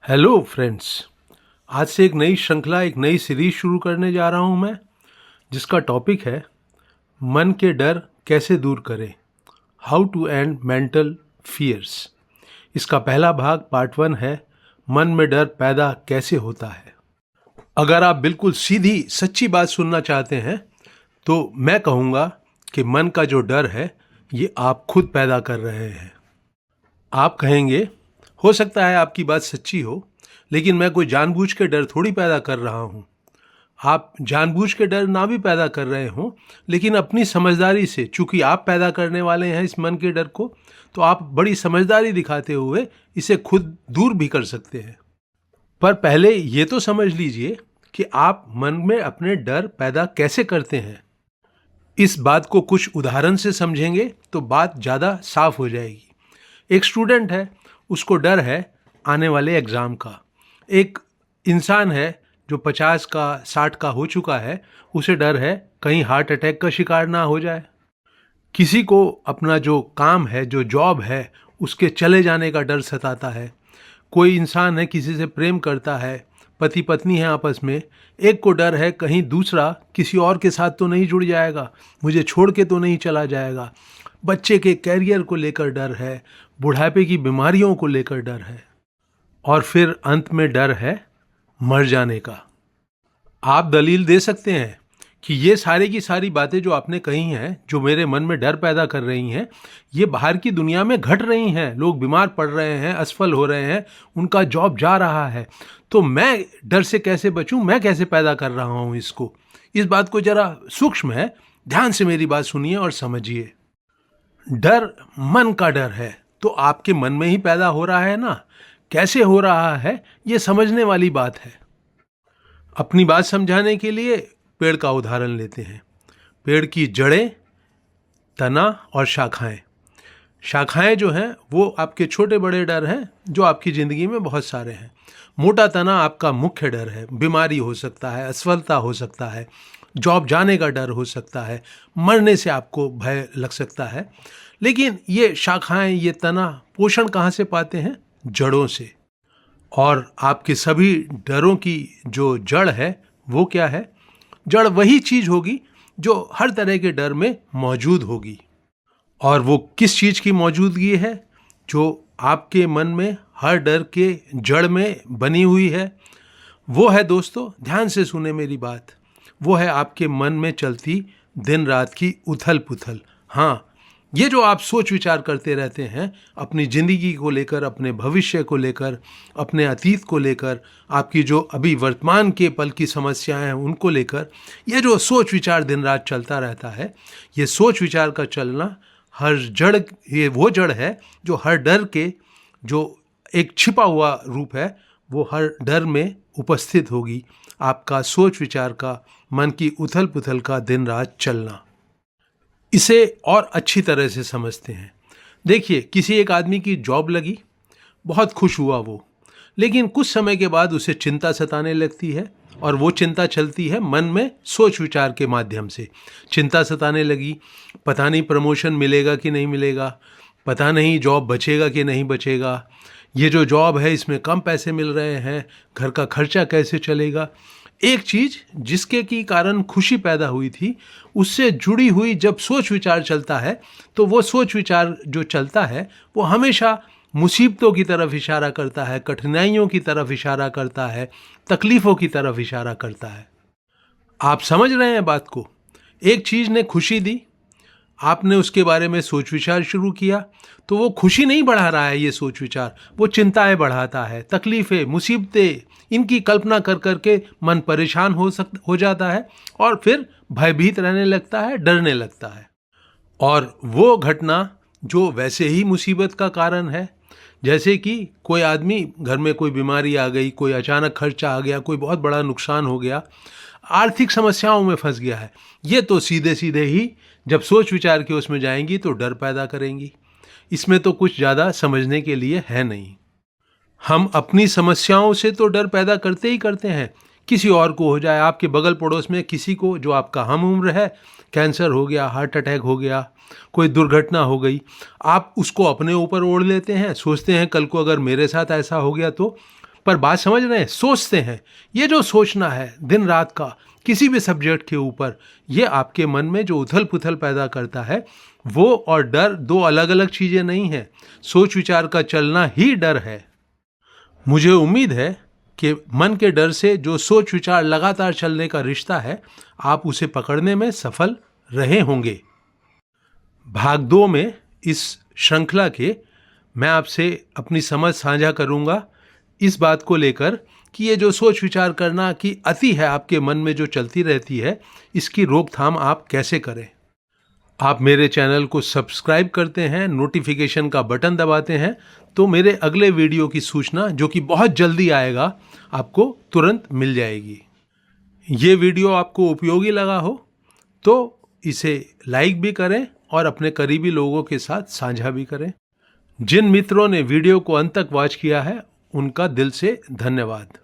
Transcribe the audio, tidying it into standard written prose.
Hello friends. आज से एक नई श्रृंखला एक नई सीरीज शुरू करने जा रहा हूं मैं, जिसका टॉपिक है मन के डर कैसे दूर करें, how to end mental fears. इसका पहला भाग पार्ट 1 है, मन में डर पैदा कैसे होता है। अगर आप बिल्कुल सीधी सच्ची बात सुनना चाहते हैं तो मैं कहूँगा कि मन का जो डर है ये आप खुद पैदा कर रहे हैं। आप कहेंगे हो सकता है आपकी बात सच्ची हो, लेकिन मैं कोई जानबूझ के डर थोड़ी पैदा कर रहा हूँ। आप जानबूझ के डर ना भी पैदा कर रहे हो, लेकिन अपनी समझदारी से, चूंकि आप पैदा करने वाले हैं इस मन के डर को, तो आप बड़ी समझदारी दिखाते हुए इसे खुद दूर भी कर सकते हैं। पर पहले ये तो समझ लीजिए कि आप मन में अपने डर पैदा कैसे करते हैं। इस बात को कुछ उदाहरण से समझेंगे तो बात ज़्यादा साफ हो जाएगी। एक स्टूडेंट है, उसको डर है आने वाले एग्ज़ाम का। एक इंसान है जो 50 का 60 का हो चुका है, उसे डर है कहीं हार्ट अटैक का शिकार ना हो जाए। किसी को अपना जो काम है, जो जॉब है, उसके चले जाने का डर सताता है। कोई इंसान है किसी से प्रेम करता है, पति पत्नी है आपस में, एक को डर है कहीं दूसरा किसी और के साथ तो नहीं जुड़ जाएगा, मुझे छोड़ के तो नहीं चला जाएगा। बच्चे के कैरियर को लेकर डर है, बुढ़ापे की बीमारियों को लेकर डर है, और फिर अंत में डर है मर जाने का। आप दलील दे सकते हैं कि ये सारी की सारी बातें जो आपने कही हैं, जो मेरे मन में डर पैदा कर रही हैं, ये बाहर की दुनिया में घट रही हैं। लोग बीमार पड़ रहे हैं, असफल हो रहे हैं, उनका जॉब जा रहा है, तो मैं डर से कैसे बचूं, मैं कैसे पैदा कर रहा हूं इसको। इस बात को जरा सूक्ष्म है, ध्यान से मेरी बात सुनिए और समझिए। डर मन का डर है तो आपके मन में ही पैदा हो रहा है ना। कैसे हो रहा है ये समझने वाली बात है। अपनी बात समझाने के लिए पेड़ का उदाहरण लेते हैं। पेड़ की जड़ें, तना और शाखाएं। शाखाएं जो हैं वो आपके छोटे बड़े डर हैं जो आपकी ज़िंदगी में बहुत सारे हैं। मोटा तना आपका मुख्य डर है, बीमारी हो सकता है, असफलता हो सकता है, जॉब जाने का डर हो सकता है, मरने से आपको भय लग सकता है। लेकिन ये शाखाएं, ये तना पोषण कहाँ से पाते हैं? जड़ों से। और आपके सभी डरों की जो जड़ है वो क्या है? जड़ वही चीज़ होगी जो हर तरह के डर में मौजूद होगी। और वो किस चीज़ की मौजूदगी है? जो आपके मन में हर डर के जड़ में बनी हुई है। वो है, दोस्तों ध्यान से सुने मेरी बात, वो है आपके मन में चलती दिन रात की उथल पुथल। हाँ, ये जो आप सोच विचार करते रहते हैं अपनी ज़िंदगी को लेकर, अपने भविष्य को लेकर, अपने अतीत को लेकर, आपकी जो अभी वर्तमान के पल की समस्याएं हैं उनको लेकर, ये जो सोच विचार दिन रात चलता रहता है, ये सोच विचार का चलना हर जड़, ये वो जड़ है जो हर डर के जो एक छिपा हुआ रूप है वो हर डर में उपस्थित होगी। आपका सोच विचार का, मन की उथल पुथल का दिन रात चलना। इसे और अच्छी तरह से समझते हैं। देखिए, किसी एक आदमी की जॉब लगी, बहुत खुश हुआ वो, लेकिन कुछ समय के बाद उसे चिंता सताने लगती है, और वो चिंता चलती है मन में सोच विचार के माध्यम से। चिंता सताने लगी, पता नहीं प्रमोशन मिलेगा कि नहीं मिलेगा, पता नहीं जॉब बचेगा कि नहीं बचेगा, ये जो जॉब है इसमें कम पैसे मिल रहे हैं, घर का खर्चा कैसे चलेगा। एक चीज़ जिसके की कारण खुशी पैदा हुई थी, उससे जुड़ी हुई जब सोच विचार चलता है, तो वो सोच विचार जो चलता है वो हमेशा मुसीबतों की तरफ इशारा करता है, कठिनाइयों की तरफ इशारा करता है, तकलीफ़ों की तरफ इशारा करता है। आप समझ रहे हैं बात को? एक चीज़ ने खुशी दी, आपने उसके बारे में सोच विचार शुरू किया, तो वो खुशी नहीं बढ़ा रहा है, ये सोच विचार वो चिंताएं बढ़ाता है, तकलीफ़ें, मुसीबतें, इनकी कल्पना कर करके मन परेशान हो जाता है, और फिर भयभीत रहने लगता है, डरने लगता है। और वो घटना जो वैसे ही मुसीबत का कारण है, जैसे कि कोई आदमी, घर में कोई बीमारी आ गई, कोई अचानक खर्चा आ गया, कोई बहुत बड़ा नुकसान हो गया, आर्थिक समस्याओं में फंस गया है, ये तो सीधे सीधे ही जब सोच विचार के उसमें जाएंगी तो डर पैदा करेंगी। इसमें तो कुछ ज़्यादा समझने के लिए है नहीं। हम अपनी समस्याओं से तो डर पैदा करते ही करते हैं। किसी और को हो जाए, आपके बगल पड़ोस में किसी को जो आपका हम उम्र है, कैंसर हो गया, हार्ट अटैक हो गया, कोई दुर्घटना हो गई, आप उसको अपने ऊपर ओढ़ लेते हैं, सोचते हैं कल को अगर मेरे साथ ऐसा हो गया तो पर बात समझ रहे हैं, सोचते हैं। ये जो सोचना है दिन रात का किसी भी सब्जेक्ट के ऊपर, ये आपके मन में जो उथल पुथल पैदा करता है, वो और डर दो अलग अलग चीजें नहीं हैं। सोच विचार का चलना ही डर है। मुझे उम्मीद है कि मन के डर से जो सोच विचार लगातार चलने का रिश्ता है, आप उसे पकड़ने में सफल रहे होंगे। भाग 2 में इस श्रृंखला के मैं आपसे अपनी समझ साझा करूंगा इस बात को लेकर कि ये जो सोच विचार करना की अति है आपके मन में जो चलती रहती है, इसकी रोकथाम आप कैसे करें। आप मेरे चैनल को सब्सक्राइब करते हैं, नोटिफिकेशन का बटन दबाते हैं, तो मेरे अगले वीडियो की सूचना जो कि बहुत जल्दी आएगा आपको तुरंत मिल जाएगी। ये वीडियो आपको उपयोगी लगा हो तो इसे लाइक भी करें और अपने करीबी लोगों के साथ साझा भी करें। जिन मित्रों ने वीडियो को अंत तक वॉच किया है, उनका दिल से धन्यवाद।